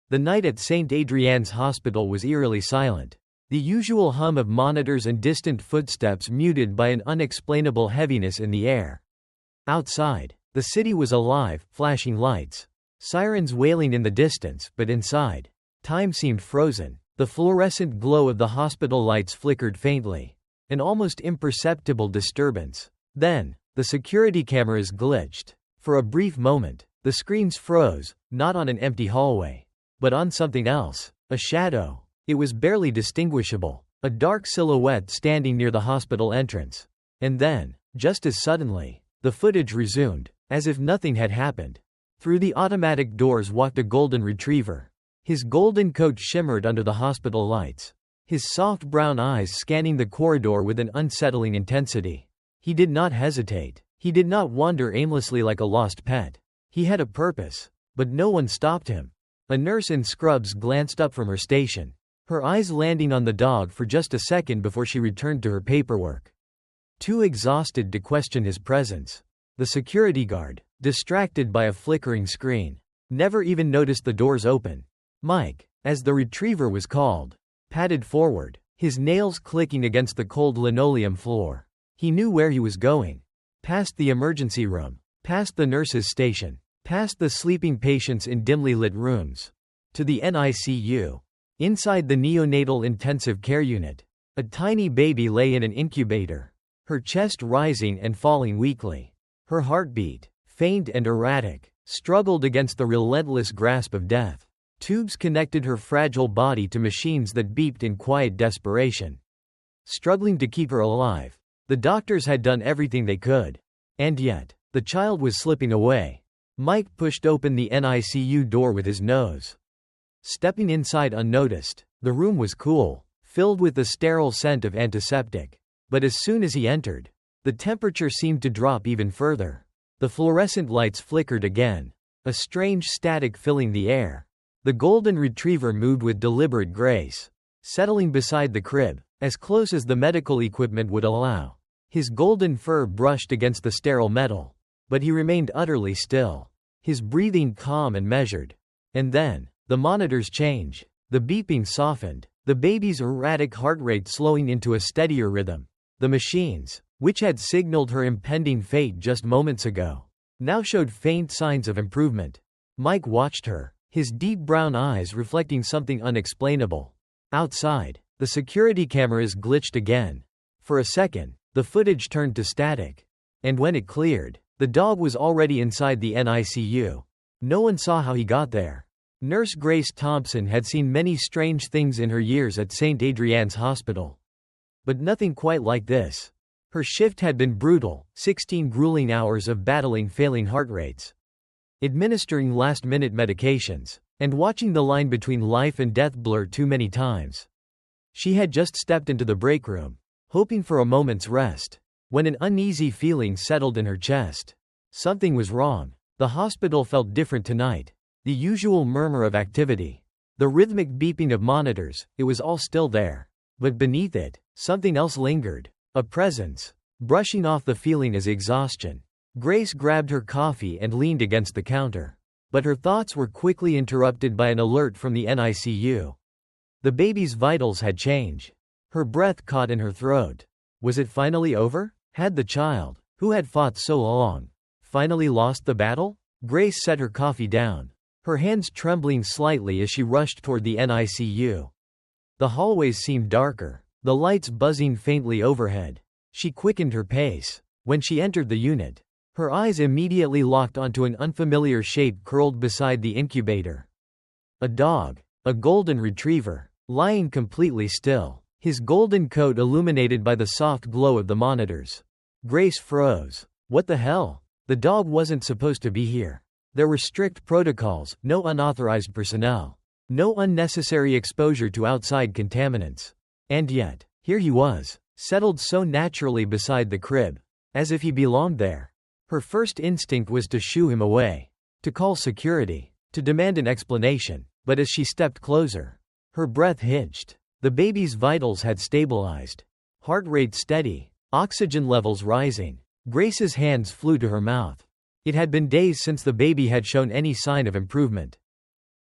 The night at St. Adrianne's Hospital was eerily silent. The usual hum of monitors and distant footsteps muted by an unexplainable heaviness in the air. Outside, the city was alive, flashing lights. Sirens wailing in the distance, but inside, time seemed frozen. The fluorescent glow of the hospital lights flickered faintly. An almost imperceptible disturbance. Then, the security cameras glitched. For a brief moment, the screens froze, not on an empty hallway, but on something else. A shadow. It was barely distinguishable. A dark silhouette standing near the hospital entrance. And then, just as suddenly, the footage resumed, as if nothing had happened. Through the automatic doors walked a golden retriever. His golden coat shimmered under the hospital lights. His soft brown eyes scanning the corridor with an unsettling intensity. He did not hesitate. He did not wander aimlessly like a lost pet. He had a purpose. But no one stopped him. A nurse in scrubs glanced up from her station, her eyes landing on the dog for just a second before she returned to her paperwork. Too exhausted to question his presence. The security guard, distracted by a flickering screen, never even noticed the doors open. Mike, as the retriever was called, padded forward, his nails clicking against the cold linoleum floor. He knew where he was going. Past the emergency room, past the nurse's station, past the sleeping patients in dimly lit rooms, to the NICU. Inside the neonatal intensive care unit, a tiny baby lay in an incubator, her chest rising and falling weakly. Her heartbeat, faint and erratic, struggled against the relentless grasp of death. Tubes connected her fragile body to machines that beeped in quiet desperation. Struggling to keep her alive, the doctors had done everything they could. And yet, the child was slipping away. Mike pushed open the NICU door with his nose. Stepping inside unnoticed, the room was cool, filled with the sterile scent of antiseptic. But as soon as he entered, the temperature seemed to drop even further. The fluorescent lights flickered again, a strange static filling the air. The golden retriever moved with deliberate grace, settling beside the crib, as close as the medical equipment would allow. His golden fur brushed against the sterile metal, but he remained utterly still, his breathing calm and measured. And then, the monitors changed. The beeping softened, the baby's erratic heart rate slowing into a steadier rhythm. The machines, which had signaled her impending fate just moments ago, now showed faint signs of improvement. Mike watched her, his deep brown eyes reflecting something unexplainable. Outside, the security cameras glitched again. For a second, the footage turned to static. And when it cleared, the dog was already inside the NICU. No one saw how he got there. Nurse Grace Thompson had seen many strange things in her years at St. Adrianne's Hospital. But nothing quite like this. Her shift had been brutal, 16 grueling hours of battling failing heart rates, administering last-minute medications, and watching the line between life and death blur too many times. She had just stepped into the break room, hoping for a moment's rest, when an uneasy feeling settled in her chest. Something was wrong. The hospital felt different tonight. The usual murmur of activity, the rhythmic beeping of monitors, it was all still there. But beneath it, something else lingered. A presence. Brushing off the feeling as exhaustion, Grace grabbed her coffee and leaned against the counter. But her thoughts were quickly interrupted by an alert from the NICU. The baby's vitals had changed. Her breath caught in her throat. Was it finally over? Had the child, who had fought so long, finally lost the battle? Grace set her coffee down, her hands trembling slightly as she rushed toward the NICU. The hallways seemed darker, the lights buzzing faintly overhead. She quickened her pace. When she entered the unit, her eyes immediately locked onto an unfamiliar shape curled beside the incubator. A dog, a golden retriever, lying completely still, his golden coat illuminated by the soft glow of the monitors. Grace froze. What the hell? The dog wasn't supposed to be here. There were strict protocols, no unauthorized personnel, no unnecessary exposure to outside contaminants. And yet, here he was, settled so naturally beside the crib, as if he belonged there. Her first instinct was to shoo him away, to call security, to demand an explanation, but as she stepped closer, her breath hitched. The baby's vitals had stabilized. Heart rate steady, oxygen levels rising. Grace's hands flew to her mouth. It had been days since the baby had shown any sign of improvement.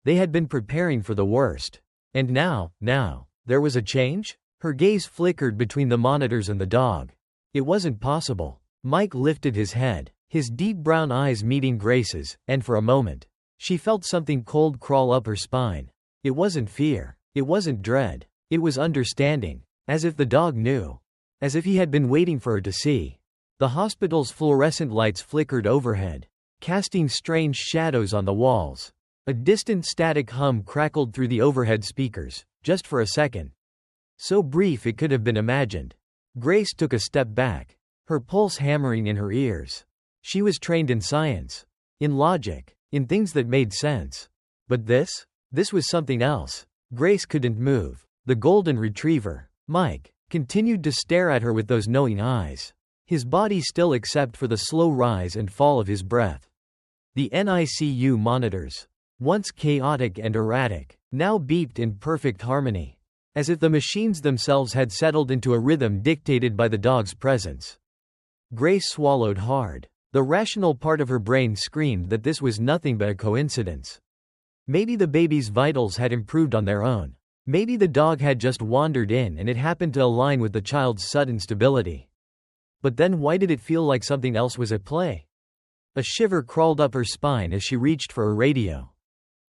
They had been preparing for the worst. And now, there was a change? Her gaze flickered between the monitors and the dog. It wasn't possible. Mike lifted his head, his deep brown eyes meeting Grace's, and for a moment, she felt something cold crawl up her spine. It wasn't fear. It wasn't dread. It was understanding. As if the dog knew. As if he had been waiting for her to see. The hospital's fluorescent lights flickered overhead, casting strange shadows on the walls. A distant static hum crackled through the overhead speakers, just for a second. So brief it could have been imagined. Grace took a step back, her pulse hammering in her ears. She was trained in science, in logic, in things that made sense. But this was something else. Grace couldn't move. The golden retriever, Mike, continued to stare at her with those knowing eyes. His body still except for the slow rise and fall of his breath. The NICU monitors, once chaotic and erratic, now beeped in perfect harmony, as if the machines themselves had settled into a rhythm dictated by the dog's presence. Grace swallowed hard. The rational part of her brain screamed that this was nothing but a coincidence. Maybe the baby's vitals had improved on their own. Maybe the dog had just wandered in and it happened to align with the child's sudden stability. But then why did it feel like something else was at play? A shiver crawled up her spine as she reached for her radio.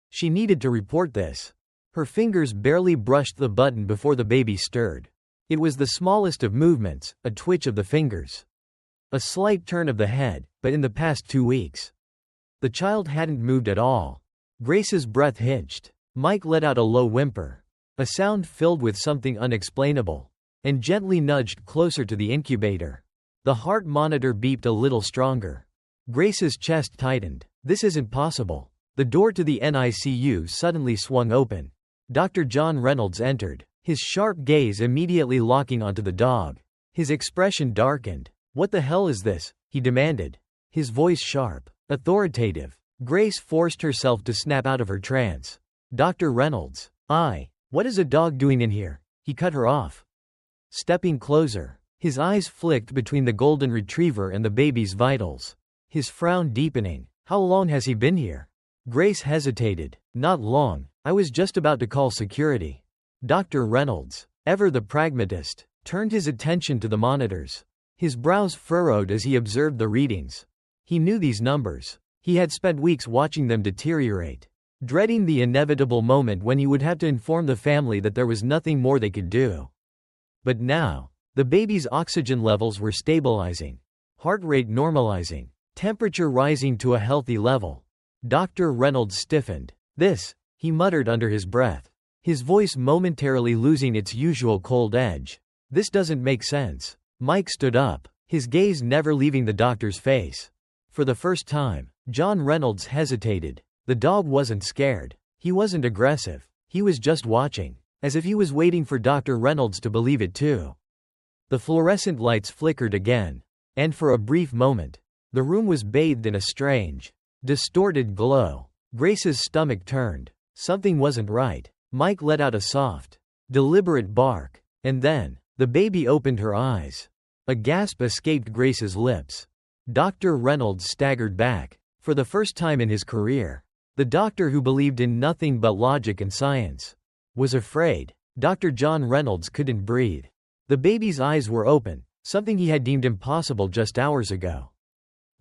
She needed to report this. Her fingers barely brushed the button before the baby stirred. It was the smallest of movements, a twitch of the fingers. A slight turn of the head, but in the past 2 weeks. The child hadn't moved at all. Grace's breath hitched. Mike let out a low whimper. A sound filled with something unexplainable. And gently nudged closer to the incubator. The heart monitor beeped a little stronger. Grace's chest tightened. This isn't possible. The door to the NICU suddenly swung open. Dr. John Reynolds entered, his sharp gaze immediately locking onto the dog. His expression darkened. "What the hell is this?" he demanded. His voice sharp, authoritative. Grace forced herself to snap out of her trance. "Dr. Reynolds, what is a dog doing in here?" He cut her off. Stepping closer, his eyes flicked between the golden retriever and the baby's vitals. His frown deepening. "How long has he been here?" Grace hesitated. "Not long. I was just about to call security." Dr. Reynolds, ever the pragmatist, turned his attention to the monitors. His brows furrowed as he observed the readings. He knew these numbers. He had spent weeks watching them deteriorate, dreading the inevitable moment when he would have to inform the family that there was nothing more they could do. But now, the baby's oxygen levels were stabilizing, heart rate normalizing, temperature rising to a healthy level. Dr. Reynolds stiffened. "This," he muttered under his breath, his voice momentarily losing its usual cold edge. "This doesn't make sense." Mike stood up, his gaze never leaving the doctor's face. For the first time, John Reynolds hesitated. The dog wasn't scared. He wasn't aggressive. He was just watching, as if he was waiting for Dr. Reynolds to believe it too. The fluorescent lights flickered again, and for a brief moment, the room was bathed in a strange, distorted glow. Grace's stomach turned. Something wasn't right. Mike let out a soft, deliberate bark, and then, the baby opened her eyes. A gasp escaped Grace's lips. Dr. Reynolds staggered back. For the first time in his career, the doctor who believed in nothing but logic and science was afraid. Dr. John Reynolds couldn't breathe. The baby's eyes were open, something he had deemed impossible just hours ago.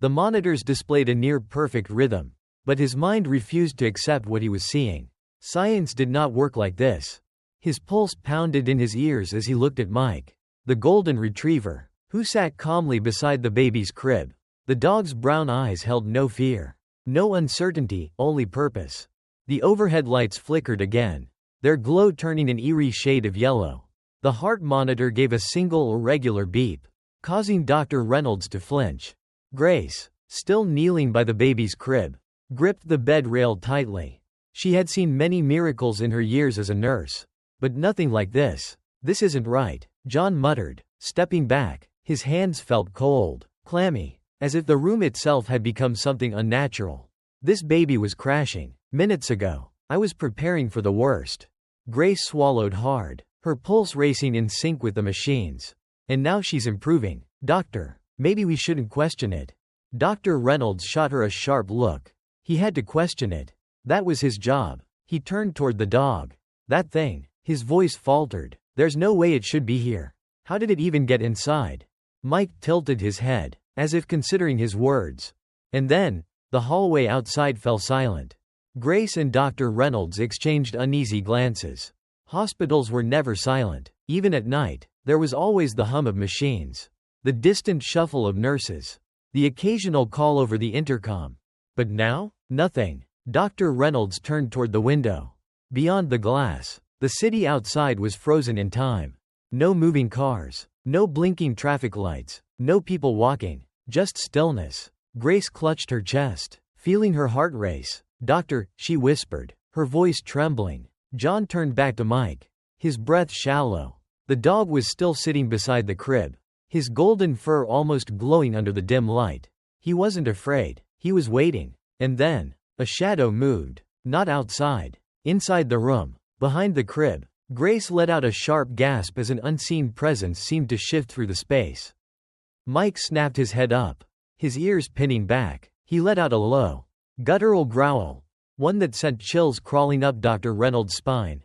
The monitors displayed a near-perfect rhythm, but his mind refused to accept what he was seeing. Science did not work like this. His pulse pounded in his ears as he looked at Mike, the golden retriever, who sat calmly beside the baby's crib. The dog's brown eyes held no fear, no uncertainty, only purpose. The overhead lights flickered again, their glow turning an eerie shade of yellow. The heart monitor gave a single irregular beep, causing Dr. Reynolds to flinch. Grace, still kneeling by the baby's crib, gripped the bed rail tightly. She had seen many miracles in her years as a nurse, but nothing like this. "This isn't right," John muttered, stepping back. His hands felt cold, clammy, as if the room itself had become something unnatural. "This baby was crashing minutes ago. I was preparing for the worst." Grace swallowed hard, her pulse racing in sync with the machines. "And now she's improving. Doctor, maybe we shouldn't question it." Dr. Reynolds shot her a sharp look. He had to question it. That was his job. He turned toward the dog. That thing. His voice faltered. There's no way it should be here. How did it even get inside? Mike tilted his head, as if considering his words. And then, the hallway outside fell silent. Grace and Dr. Reynolds exchanged uneasy glances. Hospitals were never silent. Even at night, there was always the hum of machines, the distant shuffle of nurses, the occasional call over the intercom. But now? Nothing. Dr. Reynolds turned toward the window. Beyond the glass, the city outside was frozen in time. No moving cars, no blinking traffic lights, no people walking, just stillness. Grace clutched her chest, feeling her heart race. "Doctor," she whispered, her voice trembling. John turned back to Mike, his breath shallow. The dog was still sitting beside the crib, his golden fur almost glowing under the dim light. He wasn't afraid, he was waiting. And then, a shadow moved. Not outside. Inside the room, behind the crib. Grace let out a sharp gasp as an unseen presence seemed to shift through the space. Mike snapped his head up, his ears pinning back. He let out a low, guttural growl, one that sent chills crawling up Dr. Reynolds' spine.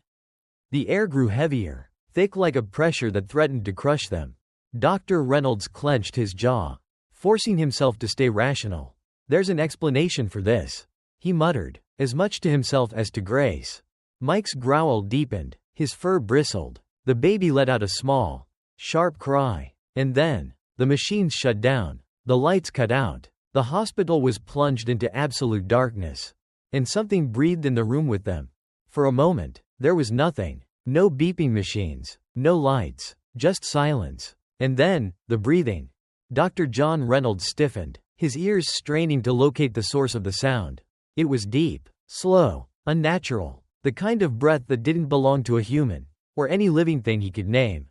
The air grew heavier, thick like a pressure that threatened to crush them. Dr. Reynolds clenched his jaw, forcing himself to stay rational. "There's an explanation for this," he muttered, as much to himself as to Grace. Mike's growl deepened, his fur bristled. The baby let out a small, sharp cry. And then, the machines shut down, the lights cut out. The hospital was plunged into absolute darkness. And something breathed in the room with them. For a moment, there was nothing. No beeping machines, no lights, just silence. And then, the breathing. Dr. John Reynolds stiffened, his ears straining to locate the source of the sound. It was deep, slow, unnatural, the kind of breath that didn't belong to a human, or any living thing he could name.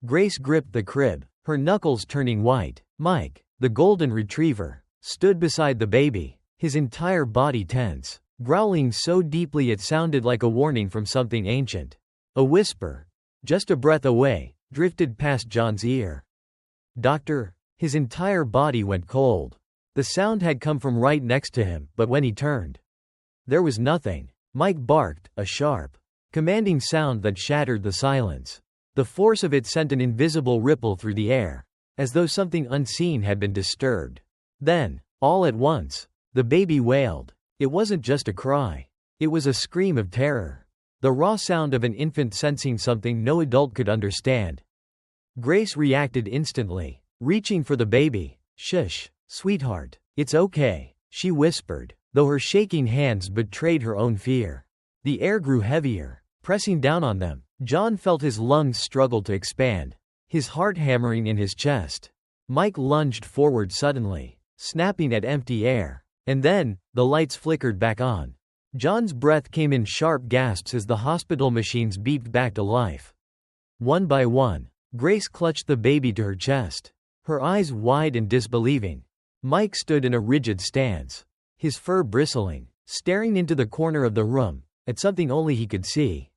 Grace gripped the crib, her knuckles turning white. Mike, the golden retriever, stood beside the baby, his entire body tense, growling so deeply it sounded like a warning from something ancient. A whisper, just a breath away, drifted past John's ear. "Doctor." His entire body went cold. The sound had come from right next to him, but when he turned, there was nothing. Mike barked, a sharp, commanding sound that shattered the silence. The force of it sent an invisible ripple through the air, as though something unseen had been disturbed. Then, all at once, the baby wailed. It wasn't just a cry. It was a scream of terror. The raw sound of an infant sensing something no adult could understand. Grace reacted instantly, reaching for the baby. "Shush, sweetheart. It's okay," she whispered, though her shaking hands betrayed her own fear. The air grew heavier, pressing down on them. John felt his lungs struggle to expand, his heart hammering in his chest. Mike lunged forward suddenly, snapping at empty air. And then, the lights flickered back on. John's breath came in sharp gasps as the hospital machines beeped back to life. One by one, Grace clutched the baby to her chest, her eyes wide and disbelieving. Mike stood in a rigid stance, his fur bristling, staring into the corner of the room, at something only he could see.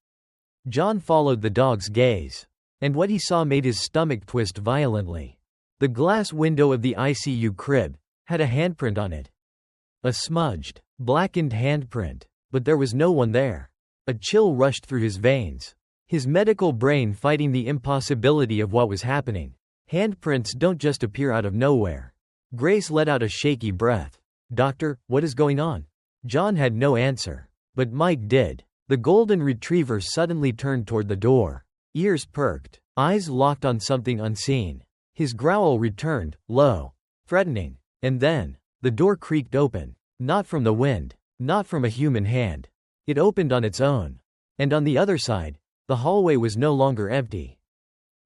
John followed the dog's gaze, and what he saw made his stomach twist violently. The glass window of the ICU crib had a handprint on it. A smudged, blackened handprint, but there was no one there. A chill rushed through his veins, his medical brain fighting the impossibility of what was happening. Handprints don't just appear out of nowhere. Grace let out a shaky breath. "Doctor, what is going on?" John had no answer, but Mike did. The golden retriever suddenly turned toward the door, ears perked, eyes locked on something unseen. His growl returned, low, threatening. And then, the door creaked open. Not from the wind, not from a human hand. It opened on its own. And on the other side, the hallway was no longer empty.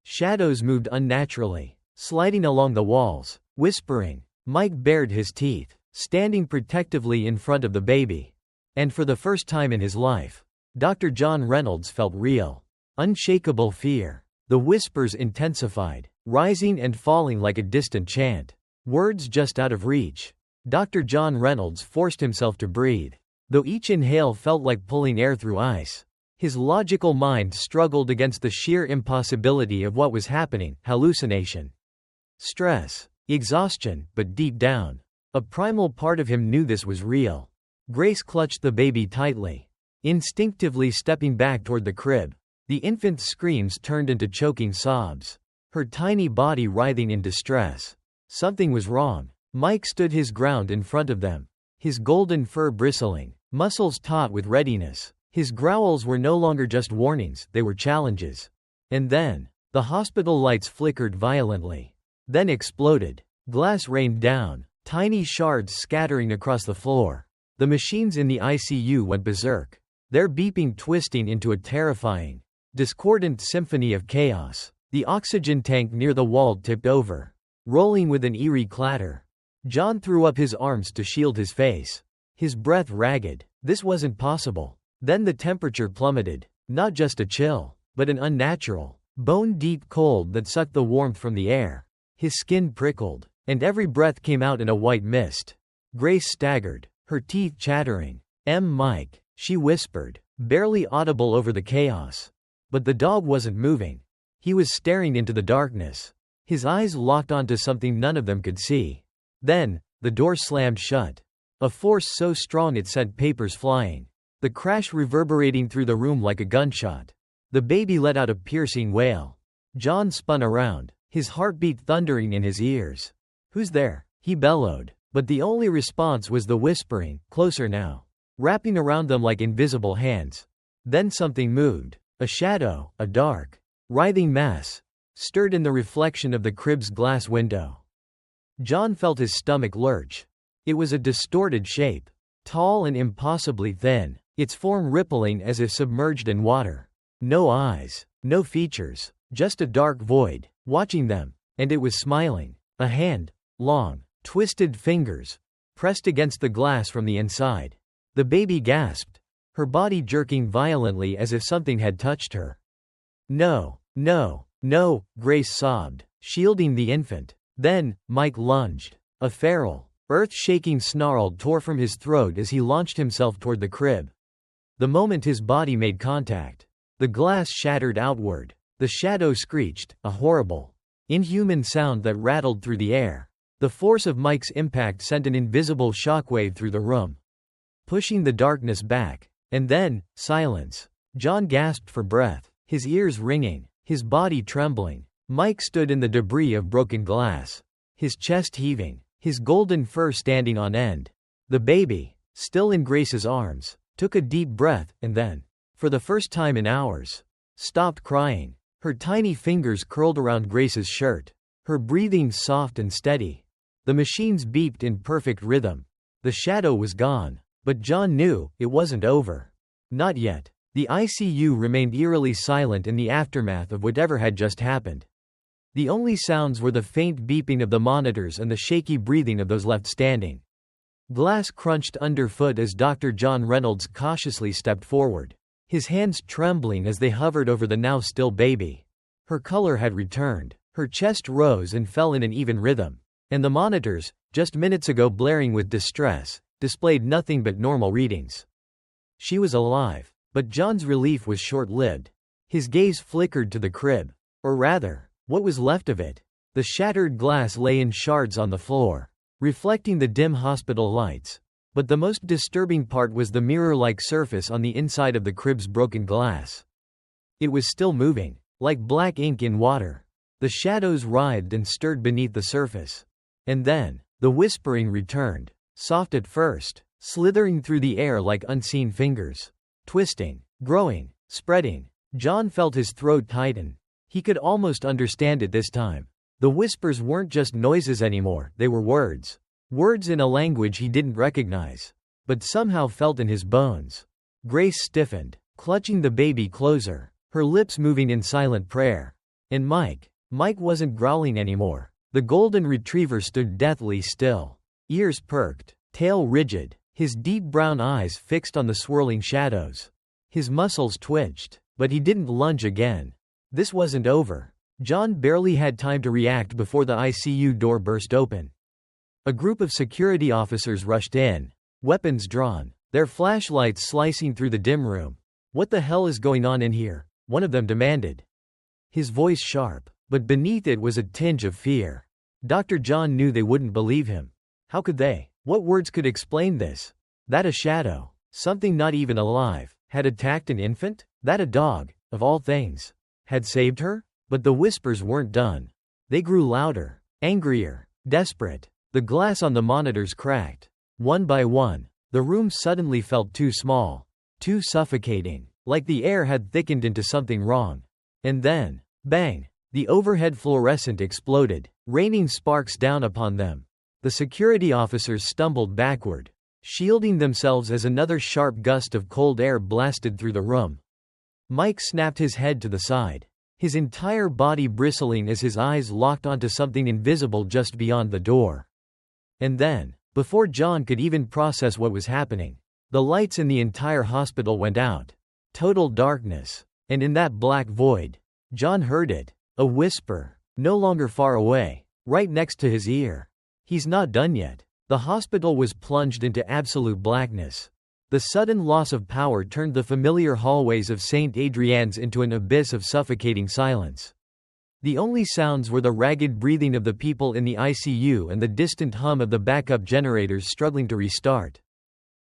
Shadows moved unnaturally, sliding along the walls, whispering. Mike bared his teeth, standing protectively in front of the baby. And for the first time in his life, Dr. John Reynolds felt real, unshakable fear. The whispers intensified, rising and falling like a distant chant. Words just out of reach. Dr. John Reynolds forced himself to breathe, though each inhale felt like pulling air through ice. His logical mind struggled against the sheer impossibility of what was happening. Hallucination, stress, exhaustion, but deep down, a primal part of him knew this was real. Grace clutched the baby tightly. Instinctively stepping back toward the crib, the infant's screams turned into choking sobs, her tiny body writhing in distress. Something was wrong. Mike stood his ground in front of them, his golden fur bristling, muscles taut with readiness. His growls were no longer just warnings, they were challenges. And then, the hospital lights flickered violently, then exploded. Glass rained down, tiny shards scattering across the floor. The machines in the ICU went berserk, their beeping twisting into a terrifying, discordant symphony of chaos. The oxygen tank near the wall tipped over, rolling with an eerie clatter. John threw up his arms to shield his face, his breath ragged. This wasn't possible. Then the temperature plummeted, not just a chill, but an unnatural, bone-deep cold that sucked the warmth from the air. His skin prickled, and every breath came out in a white mist. Grace staggered, her teeth chattering. Mike, she whispered, barely audible over the chaos. But the dog wasn't moving. He was staring into the darkness, his eyes locked onto something none of them could see. Then, the door slammed shut, a force so strong it sent papers flying, the crash reverberating through the room like a gunshot. The baby let out a piercing wail. John spun around, his heartbeat thundering in his ears. "Who's there?" he bellowed, but the only response was the whispering, "Closer now," wrapping around them like invisible hands. Then something moved, a shadow, a dark, writhing mass, stirred in the reflection of the crib's glass window. John felt his stomach lurch. It was a distorted shape, tall and impossibly thin, its form rippling as if submerged in water. No eyes, no features, just a dark void, watching them, and it was smiling. A hand, long, twisted fingers, pressed against the glass from the inside. The baby gasped, her body jerking violently as if something had touched her. "No, no, no," Grace sobbed, shielding the infant. Then, Mike lunged. A feral, earth-shaking snarl tore from his throat as he launched himself toward the crib. The moment his body made contact, the glass shattered outward. The shadow screeched, a horrible, inhuman sound that rattled through the air. The force of Mike's impact sent an invisible shockwave through the room, pushing the darkness back. And then, silence. John gasped for breath, his ears ringing, his body trembling. Mike stood in the debris of broken glass, his chest heaving, his golden fur standing on end. The baby, still in Grace's arms, took a deep breath, and then, for the first time in hours, stopped crying. Her tiny fingers curled around Grace's shirt, her breathing soft and steady. The machines beeped in perfect rhythm. The shadow was gone, but John knew it wasn't over. Not yet. The ICU remained eerily silent in the aftermath of whatever had just happened. The only sounds were the faint beeping of the monitors and the shaky breathing of those left standing. Glass crunched underfoot as Dr. John Reynolds cautiously stepped forward, his hands trembling as they hovered over the now still baby. Her color had returned, her chest rose and fell in an even rhythm, and the monitors, just minutes ago blaring with distress, displayed nothing but normal readings. She was alive, but John's relief was short-lived. His gaze flickered to the crib, or rather, what was left of it. The shattered glass lay in shards on the floor, reflecting the dim hospital lights. But the most disturbing part was the mirror-like surface on the inside of the crib's broken glass. It was still moving, like black ink in water. The shadows writhed and stirred beneath the surface. And then, the whispering returned, soft at first, slithering through the air like unseen fingers. Twisting, growing, spreading. John felt his throat tighten. He could almost understand it this time. The whispers weren't just noises anymore, they were words. Words in a language he didn't recognize, but somehow felt in his bones. Grace stiffened, clutching the baby closer, her lips moving in silent prayer. And Mike wasn't growling anymore. The golden retriever stood deathly still, ears perked, tail rigid, his deep brown eyes fixed on the swirling shadows. His muscles twitched, but he didn't lunge again. This wasn't over. John barely had time to react before the ICU door burst open. A group of security officers rushed in, weapons drawn, their flashlights slicing through the dim room. "What the hell is going on in here?" one of them demanded. His voice sharp, but beneath it was a tinge of fear. Dr. John knew they wouldn't believe him. How could they? What words could explain this? That a shadow, something not even alive, Had attacked an infant? That a dog, of all things, had saved her? But the whispers weren't done. They grew louder, angrier, desperate. The glass on the monitors cracked. One by one, the room suddenly felt too small, too suffocating, like the air had thickened into something wrong. And then, bang! The overhead fluorescent exploded, raining sparks down upon them. The security officers stumbled backward, shielding themselves as another sharp gust of cold air blasted through the room. Mike snapped his head to the side, his entire body bristling as his eyes locked onto something invisible just beyond the door. And then, before John could even process what was happening, the lights in the entire hospital went out. Total darkness. And in that black void, John heard it. A whisper, no longer far away, right next to his ear. He's not done yet. The hospital was plunged into absolute blackness. The sudden loss of power turned the familiar hallways of St. Adrianne's into an abyss of suffocating silence. The only sounds were the ragged breathing of the people in the ICU and the distant hum of the backup generators struggling to restart.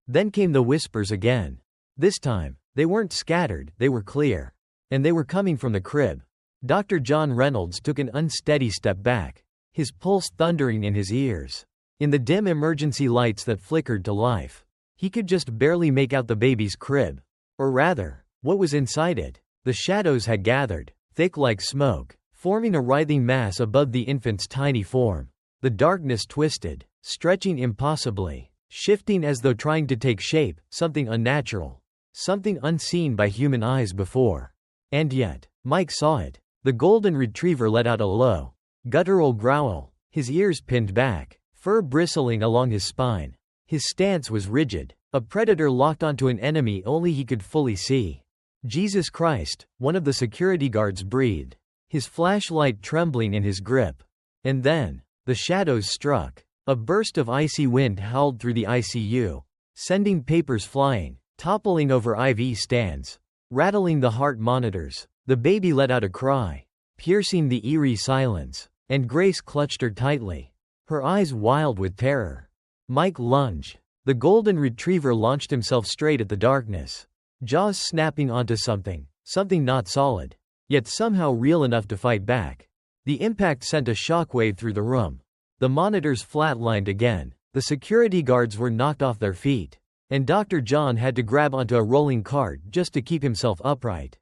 Then came the whispers again. This time, they weren't scattered, they were clear. And they were coming from the crib. Dr. John Reynolds took an unsteady step back, his pulse thundering in his ears. In the dim emergency lights that flickered to life, he could just barely make out the baby's crib. Or rather, what was inside it. The shadows had gathered, thick like smoke, forming a writhing mass above the infant's tiny form. The darkness twisted, stretching impossibly, shifting as though trying to take shape, something unnatural, something unseen by human eyes before. And yet, Mike saw it. The golden retriever let out a low, guttural growl, his ears pinned back, fur bristling along his spine. His stance was rigid, a predator locked onto an enemy only he could fully see. Jesus Christ, one of the security guards breathed, his flashlight trembling in his grip. And then, the shadows struck. A burst of icy wind howled through the ICU, sending papers flying, toppling over IV stands, rattling the heart monitors. The baby let out a cry, piercing the eerie silence, and Grace clutched her tightly, her eyes wild with terror. Mike lunged. The golden retriever launched himself straight at the darkness, jaws snapping onto something not solid, yet somehow real enough to fight back. The impact sent a shockwave through the room. The monitors flatlined again, the security guards were knocked off their feet, and Dr. John had to grab onto a rolling cart just to keep himself upright.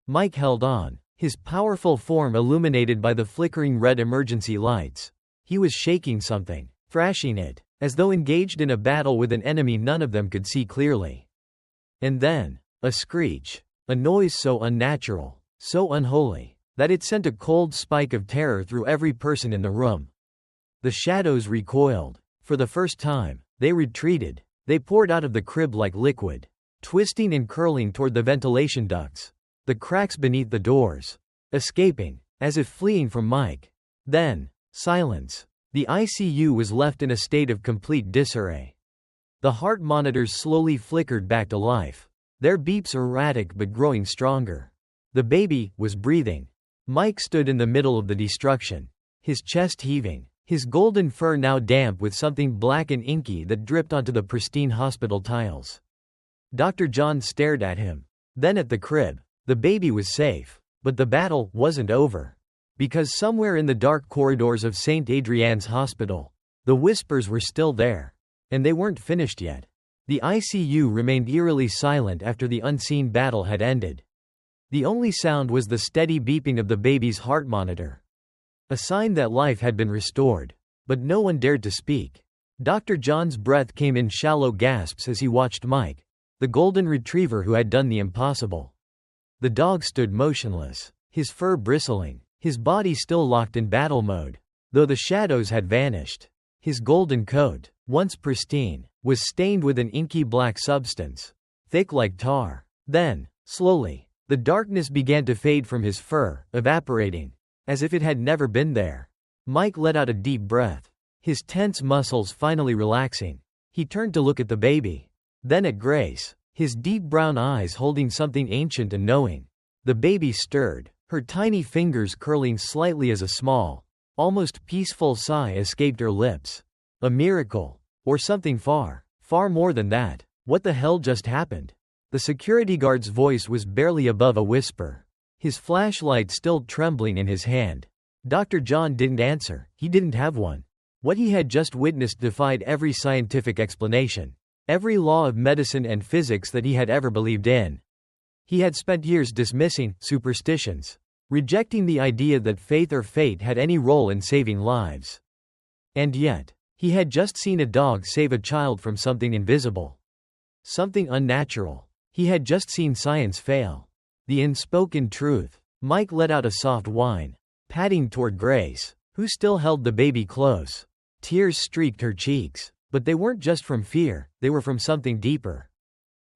Mike held on, his powerful form illuminated by the flickering red emergency lights. He was shaking something, thrashing it, as though engaged in a battle with an enemy none of them could see clearly. And then, a screech, a noise so unnatural, so unholy, that it sent a cold spike of terror through every person in the room. The shadows recoiled. For the first time, they retreated. They poured out of the crib like liquid, twisting and curling toward the ventilation ducts, the cracks beneath the doors, escaping, as if fleeing from Mike. Then, silence. The ICU was left in a state of complete disarray. The heart monitors slowly flickered back to life, their beeps erratic but growing stronger. The baby was breathing. Mike stood in the middle of the destruction, his chest heaving, his golden fur now damp with something black and inky that dripped onto the pristine hospital tiles. Dr. John stared at him, then at the crib. The baby was safe, but the battle wasn't over. Because somewhere in the dark corridors of St. Adrianne's hospital, the whispers were still there. And they weren't finished yet. The ICU remained eerily silent after the unseen battle had ended. The only sound was the steady beeping of the baby's heart monitor. A sign that life had been restored. But no one dared to speak. Dr. John's breath came in shallow gasps as he watched Mike, the golden retriever who had done the impossible. The dog stood motionless, his fur bristling, his body still locked in battle mode, though the shadows had vanished. His golden coat, once pristine, was stained with an inky black substance, thick like tar. Then, slowly, the darkness began to fade from his fur, evaporating, as if it had never been there. Mike let out a deep breath, his tense muscles finally relaxing. He turned to look at the baby, then at Grace, his deep brown eyes holding something ancient and knowing. The baby stirred, her tiny fingers curling slightly as a small, almost peaceful sigh escaped her lips. A miracle. Or something far, far more than that. What the hell just happened? The security guard's voice was barely above a whisper, his flashlight still trembling in his hand. Dr. John didn't answer, he didn't have one. What he had just witnessed defied every scientific explanation, every law of medicine and physics that he had ever believed in. He had spent years dismissing superstitions, rejecting the idea that faith or fate had any role in saving lives. And yet, he had just seen a dog save a child from something invisible, something unnatural. He had just seen science fail. The unspoken truth. Mike let out a soft whine, padding toward Grace, who still held the baby close. Tears streaked her cheeks, but they weren't just from fear, they were from something deeper.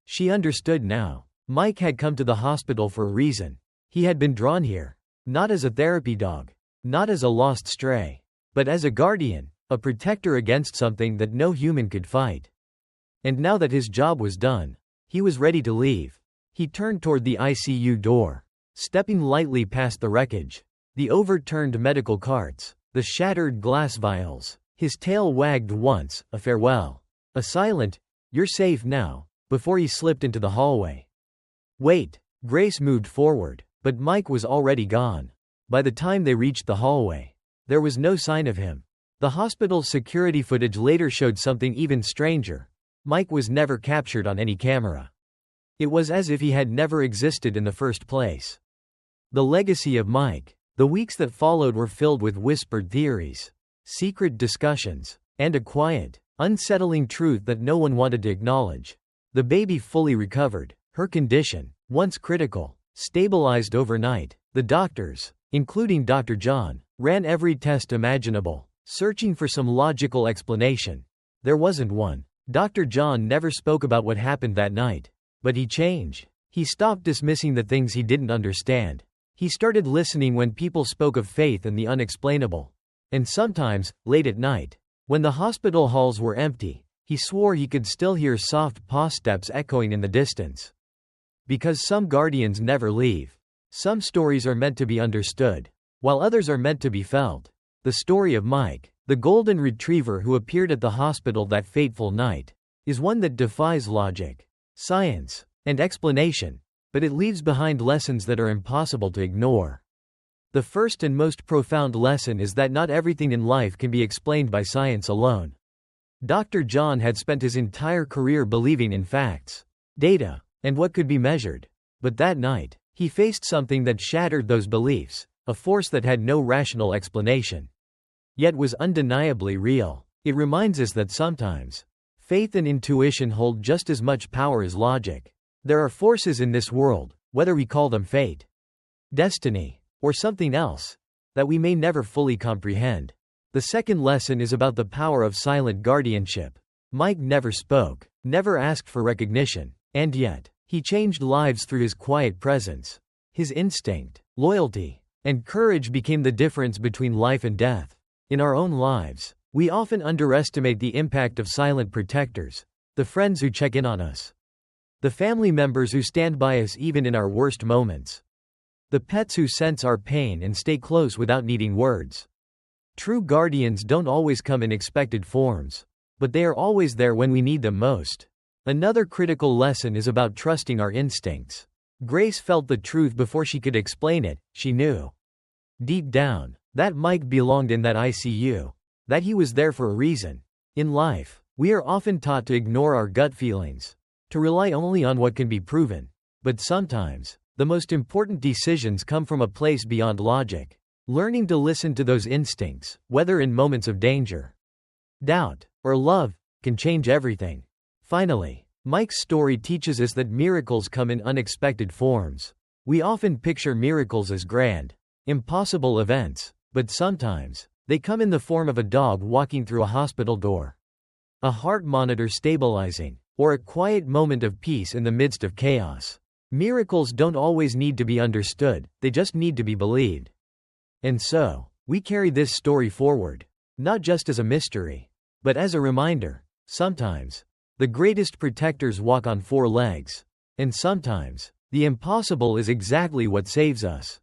She understood now. Mike had come to the hospital for a reason. He had been drawn here, not as a therapy dog, not as a lost stray, but as a guardian, a protector against something that no human could fight. And now that his job was done, he was ready to leave. He turned toward the ICU door, stepping lightly past the wreckage, the overturned medical carts, the shattered glass vials. His tail wagged once, a farewell, a silent, "You're safe now," before he slipped into the hallway. Wait. Grace moved forward, but Mike was already gone. By the time they reached the hallway, there was no sign of him. The hospital's security footage later showed something even stranger. Mike was never captured on any camera. It was as if he had never existed in the first place. The legacy of Mike. The weeks that followed were filled with whispered theories, secret discussions, and a quiet, unsettling truth that no one wanted to acknowledge. The baby fully recovered. Her condition, once critical, stabilized overnight. The doctors, including Dr. John, ran every test imaginable, searching for some logical explanation. There wasn't one. Dr. John never spoke about what happened that night. But he changed. He stopped dismissing the things he didn't understand. He started listening when people spoke of faith and the unexplainable. And sometimes, late at night, when the hospital halls were empty, he swore he could still hear soft paw steps echoing in the distance. Because some guardians never leave. Some stories are meant to be understood, while others are meant to be felt. The story of Mike, the golden retriever who appeared at the hospital that fateful night, is one that defies logic, science, and explanation, but it leaves behind lessons that are impossible to ignore. The first and most profound lesson is that not everything in life can be explained by science alone. Dr. John had spent his entire career believing in facts, data, and what could be measured. But that night, he faced something that shattered those beliefs, a force that had no rational explanation, yet was undeniably real. It reminds us that sometimes, faith and intuition hold just as much power as logic. There are forces in this world, whether we call them fate, destiny, or something else, that we may never fully comprehend. The second lesson is about the power of silent guardianship. Mike never spoke, never asked for recognition, and yet, he changed lives through his quiet presence. His instinct, loyalty, and courage became the difference between life and death. In our own lives, we often underestimate the impact of silent protectors, the friends who check in on us, the family members who stand by us even in our worst moments, the pets who sense our pain and stay close without needing words. True guardians don't always come in expected forms, but they are always there when we need them most. Another critical lesson is about trusting our instincts. Grace felt the truth before she could explain it. She knew, deep down, that Mike belonged in that ICU, that he was there for a reason. In life, we are often taught to ignore our gut feelings, to rely only on what can be proven. But sometimes, the most important decisions come from a place beyond logic. Learning to listen to those instincts, whether in moments of danger, doubt, or love, can change everything. Finally, Mike's story teaches us that miracles come in unexpected forms. We often picture miracles as grand, impossible events, but sometimes, they come in the form of a dog walking through a hospital door, a heart monitor stabilizing, or a quiet moment of peace in the midst of chaos. Miracles don't always need to be understood, they just need to be believed. And so, we carry this story forward, not just as a mystery, but as a reminder. Sometimes, the greatest protectors walk on four legs, and sometimes, the impossible is exactly what saves us.